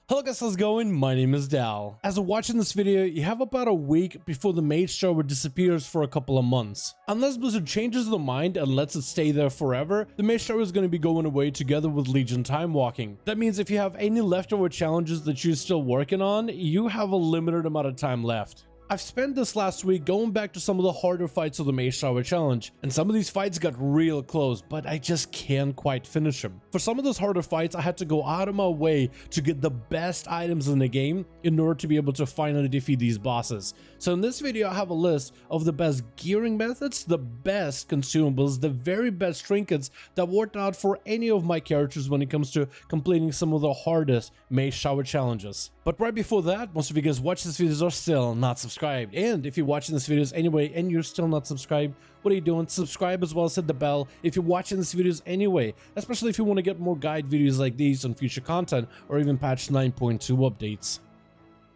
Hello guys, how's it going? My name is Dal. As you're watching this video, you have about a week before the Mage shower disappears for a couple of months. Unless Blizzard changes their mind and lets it stay there forever, the Mage shower is going to be going away together with Legion time walking. That means if you have any leftover challenges that you're still working on, you have a limited amount of time left. I've spent this last week going back to some of the harder fights of the Mage Shower Challenge, and some of these fights got real close, but I just can't quite finish them. For some of those harder fights, I had to go out of my way to get the best items in the game in order to be able to finally defeat these bosses. So in this video, I have a list of the best gearing methods, the best consumables, the very best trinkets that worked out for any of my characters when it comes to completing some of the hardest Mage Shower challenges. But right before that, most of you guys watching this videos are still not subscribed. And if you're watching this videos anyway and you're still not subscribed, what are you doing? Subscribe as well as hit the bell if you're watching these videos anyway, especially if you want to get more guide videos like these on future content or even patch 9.2 updates.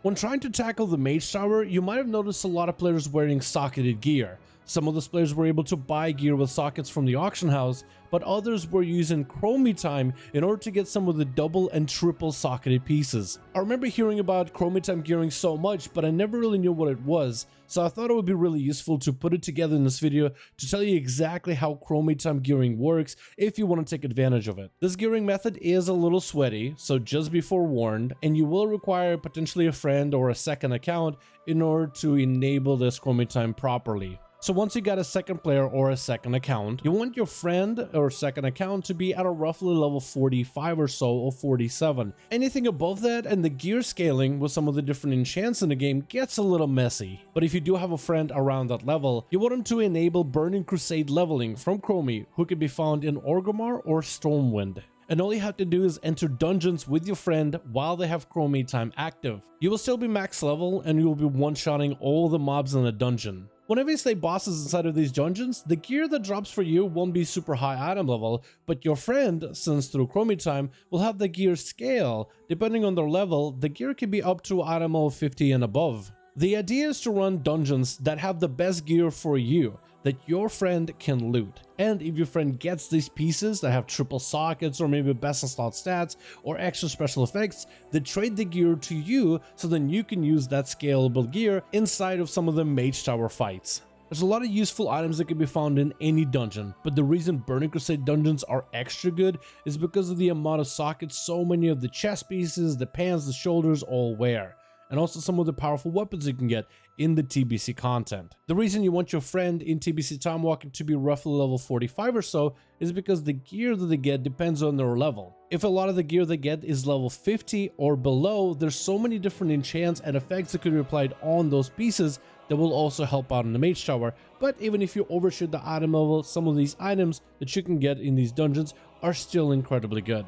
When trying to tackle the Mage Tower, you might have noticed a lot of players wearing socketed gear. Some of those players were able to buy gear with sockets from the auction house, but others were using Chromie time in order to get some of the double and triple socketed pieces. I remember hearing about Chromie time gearing so much, but I never really knew what it was, so I thought it would be really useful to put it together in this video to tell you exactly how Chromie time gearing works if you want to take advantage of it. This gearing method is a little sweaty, so just be forewarned, and you will require potentially a friend or a second account in order to enable this Chromie time properly. So once you got a second player or a second account, you want your friend or second account to be at a roughly level 45 or so, or 47. Anything above that and the gear scaling with some of the different enchants in the game gets a little messy. But if you do have a friend around that level, you want them to enable Burning Crusade leveling from Chromie, who can be found in Orgrimmar or Stormwind. And all you have to do is enter dungeons with your friend while they have Chromie time active. You will still be max level and you will be one-shotting all the mobs in a dungeon. Whenever you slay bosses inside of these dungeons, the gear that drops for you won't be super high item level, but your friend, since through Chromie time, will have the gear scale. Depending on their level, the gear can be up to item level 50 and above. The idea is to run dungeons that have the best gear for you, that your friend can loot. And if your friend gets these pieces that have triple sockets or maybe best in slot stats or extra special effects, they trade the gear to you so then you can use that scalable gear inside of some of the Mage Tower fights. There's a lot of useful items that can be found in any dungeon, but the reason Burning Crusade dungeons are extra good is because of the amount of sockets so many of the chest pieces, the pants, the shoulders all wear, and also some of the powerful weapons you can get in the TBC content. The reason you want your friend in TBC time walking to be roughly level 45 or so is because the gear that they get depends on their level. If a lot of the gear they get is level 50 or below, there's so many different enchants and effects that could be applied on those pieces that will also help out in the Mage Tower. But even if you overshoot the item level, some of these items that you can get in these dungeons are still incredibly good.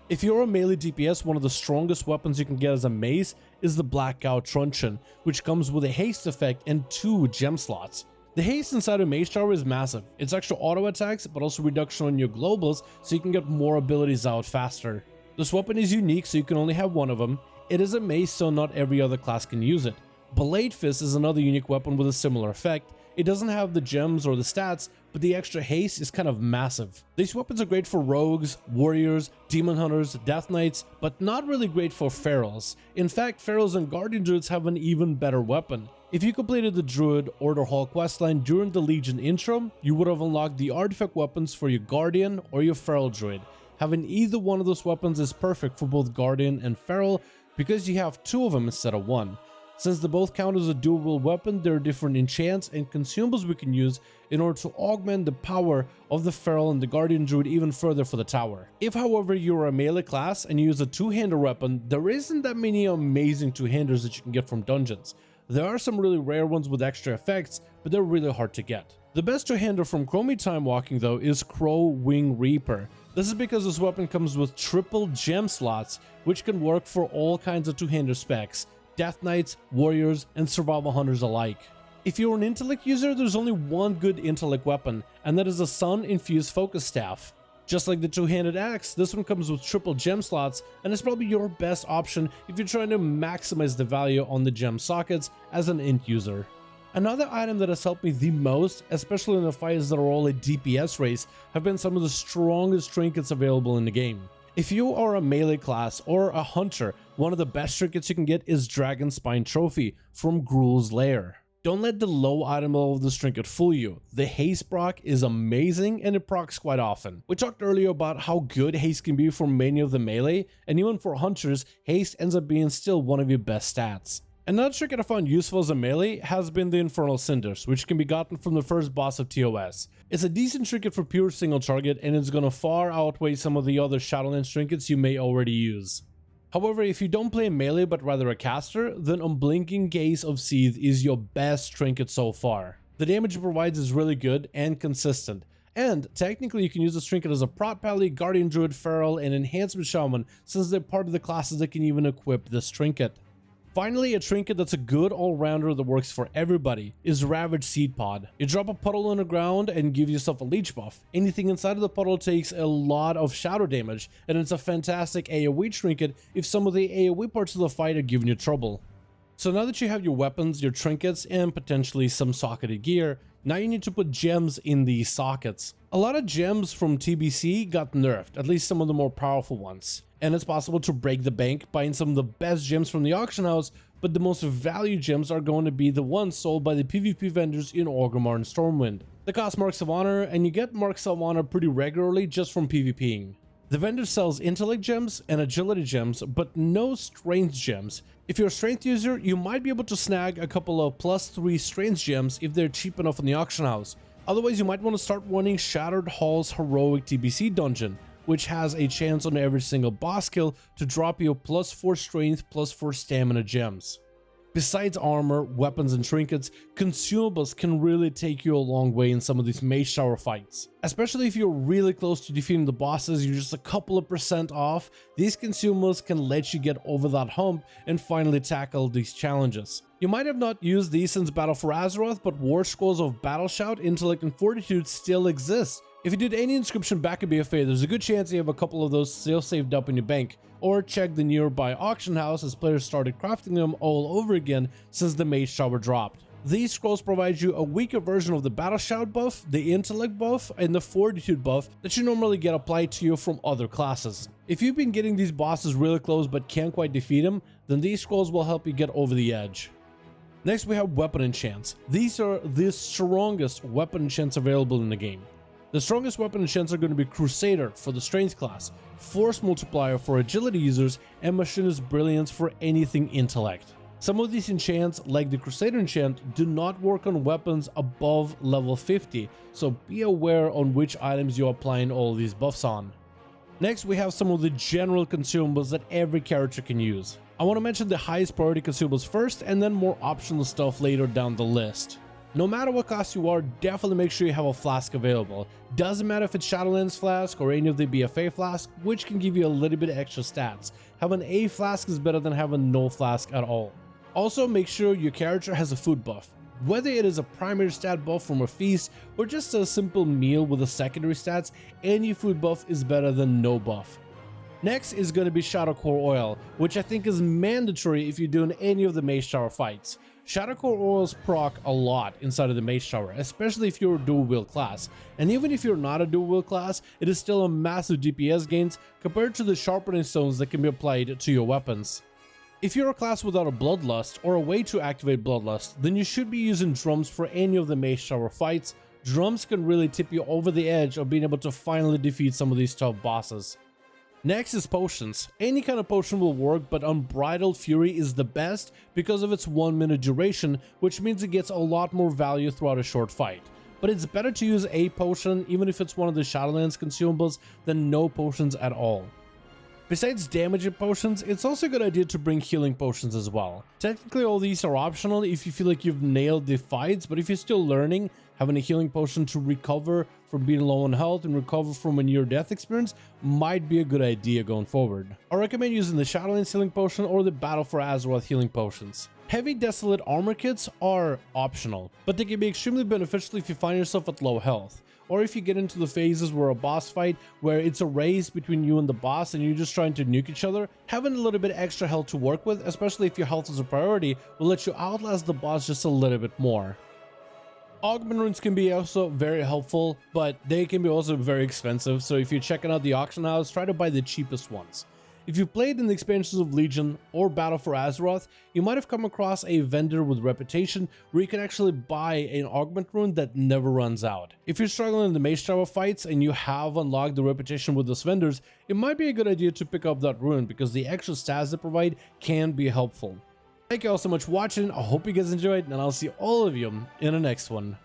If you're a melee DPS, one of the strongest weapons you can get as a mace is the Blackout Truncheon, which comes with a haste effect and 2 gem slots. The haste inside of Mage Tower is massive. It's extra auto attacks, but also reduction on your globals, so you can get more abilities out faster. This weapon is unique, so you can only have one of them. It is a mace, so not every other class can use it. Blade Fist is another unique weapon with a similar effect. It doesn't have the gems or the stats, but the extra haste is kind of massive. These weapons are great for rogues, warriors, demon hunters, death knights, but not really great for ferals. In fact, ferals and guardian druids have an even better weapon. If you completed the druid Order Hall questline during the Legion intro, you would have unlocked the artifact weapons for your guardian or your feral druid. Having either one of those weapons is perfect for both guardian and feral because you have 2 of them instead of 1. Since they both count as a dual weapon, there are different enchants and consumables we can use in order to augment the power of the feral and the guardian druid even further for the tower. If however you're a melee class and you use a two-hander weapon, there isn't that many amazing two-handers that you can get from dungeons. There are some really rare ones with extra effects, but they're really hard to get. The best two-hander from Chromie time walking though is Crow Wing Reaper. This is because this weapon comes with triple gem slots, which can work for all kinds of two-hander specs. Death Knights, Warriors, and Survival Hunters alike. If you're an intellect user, there's only one good intellect weapon, and that is a Sun-infused Focus Staff. Just like the two-handed axe, this one comes with triple gem slots, and is probably your best option if you're trying to maximize the value on the gem sockets as an int user. Another item that has helped me the most, especially in the fights that are all a DPS race, have been some of the strongest trinkets available in the game. If you are a melee class or a hunter, one of the best trinkets you can get is Dragon Spine Trophy from Gruul's Lair. Don't let the low item level of this trinket fool you. The haste proc is amazing and it procs quite often. We talked earlier about how good haste can be for many of the melee, and even for hunters, haste ends up being still one of your best stats. Another trinket I found useful as a melee has been the Infernal Cinders, which can be gotten from the first boss of TOS. It's a decent trinket for pure single target, and it's gonna far outweigh some of the other Shadowlands trinkets you may already use. However, if you don't play melee but rather a caster, then Unblinking Gaze of Seath is your best trinket so far. The damage it provides is really good and consistent, and technically you can use this trinket as a Prot Pally, Guardian Druid, Feral, and Enhancement Shaman, since they're part of the classes that can even equip this trinket. Finally, a trinket that's a good all-rounder that works for everybody is Ravage Seed Pod. You drop a puddle on the ground and give yourself a leech buff. Anything inside of the puddle takes a lot of shadow damage, and it's a fantastic AoE trinket if some of the AoE parts of the fight are giving you trouble. So now that you have your weapons, your trinkets, and potentially some socketed gear, now you need to put gems in these sockets. A lot of gems from TBC got nerfed, at least some of the more powerful ones. And it's possible to break the bank buying some of the best gems from the auction house, but the most valued gems are going to be the ones sold by the PvP vendors in Orgrimmar and Stormwind. They cost Marks of Honor, and you get Marks of Honor pretty regularly just from PvPing. The vendor sells intellect gems and agility gems, but no strength gems. If you're a strength user, you might be able to snag a couple of +3 strength gems if they're cheap enough in the auction house. Otherwise, you might want to start running Shattered Hall's heroic TBC dungeon, which has a chance on every single boss kill to drop you +4 strength, +4 stamina gems. Besides armor, weapons, and trinkets, consumables can really take you a long way in some of these Mage Tower fights. Especially if you're really close to defeating the bosses, you're just a couple of % off, these consumables can let you get over that hump and finally tackle these challenges. You might have not used these since Battle for Azeroth, but War Scrolls of Battle Shout, Intellect, and Fortitude still exist. If you did any inscription back at BFA, there's a good chance you have a couple of those still saved up in your bank, or check the nearby auction house as players started crafting them all over again since the Mage Tower dropped. These scrolls provide you a weaker version of the Battle Shout buff, the Intellect buff, and the Fortitude buff that you normally get applied to you from other classes. If you've been getting these bosses really close but can't quite defeat them, then these scrolls will help you get over the edge. Next, we have weapon enchants. These are the strongest weapon enchants available in the game. The strongest weapon enchants are going to be Crusader for the Strength class, Force Multiplier for Agility users, and Machinist Brilliance for anything Intellect. Some of these enchants, like the Crusader enchant, do not work on weapons above level 50, so be aware on which items you're applying all these buffs on. Next, we have some of the general consumables that every character can use. I want to mention the highest priority consumables first, and then more optional stuff later down the list. No matter what class you are, definitely make sure you have a flask available. Doesn't matter if it's Shadowlands flask or any of the BFA flask, which can give you a little bit of extra stats. Having a flask is better than having no flask at all. Also, make sure your character has a food buff. Whether it is a primary stat buff from a feast or just a simple meal with a secondary stats, any food buff is better than no buff. Next is going to be Shadow Core Oil, which I think is mandatory if you're doing any of the Mage Tower fights. Shadow Core Oils proc a lot inside of the Mage Tower, especially if you're a dual wield class. And even if you're not a dual wield class, it is still a massive DPS gains compared to the sharpening stones that can be applied to your weapons. If you're a class without a Bloodlust or a way to activate Bloodlust, then you should be using drums for any of the Mage Tower fights. Drums can really tip you over the edge of being able to finally defeat some of these tough bosses. Next is potions. Any kind of potion will work, but Unbridled Fury is the best because of its 1-minute duration, which means it gets a lot more value throughout a short fight. But it's better to use a potion, even if it's one of the Shadowlands consumables, than no potions at all. Besides damaging potions, it's also a good idea to bring healing potions as well. Technically, all these are optional if you feel like you've nailed the fights, but if you're still learning, having a healing potion to recover from being low on health and recover from a near-death experience might be a good idea going forward. I recommend using the Shadowlands healing potion or the Battle for Azeroth healing potions. Heavy Desolate armor kits are optional, but they can be extremely beneficial if you find yourself at low health, or if you get into the phases where a boss fight where it's a race between you and the boss and you're just trying to nuke each other. Having a little bit extra health to work with, especially if your health is a priority, will let you outlast the boss just a little bit more. Augment runes can be also very helpful, but they can be also very expensive. So if you're checking out the auction house, try to buy the cheapest ones. If you played in the expansions of Legion or Battle for Azeroth, you might have come across a vendor with reputation where you can actually buy an augment rune that never runs out. If you're struggling in the Mage Tower fights and you have unlocked the reputation with those vendors, it might be a good idea to pick up that rune because the extra stats they provide can be helpful. Thank you all so much for watching. I hope you guys enjoyed, and I'll see all of you in the next one.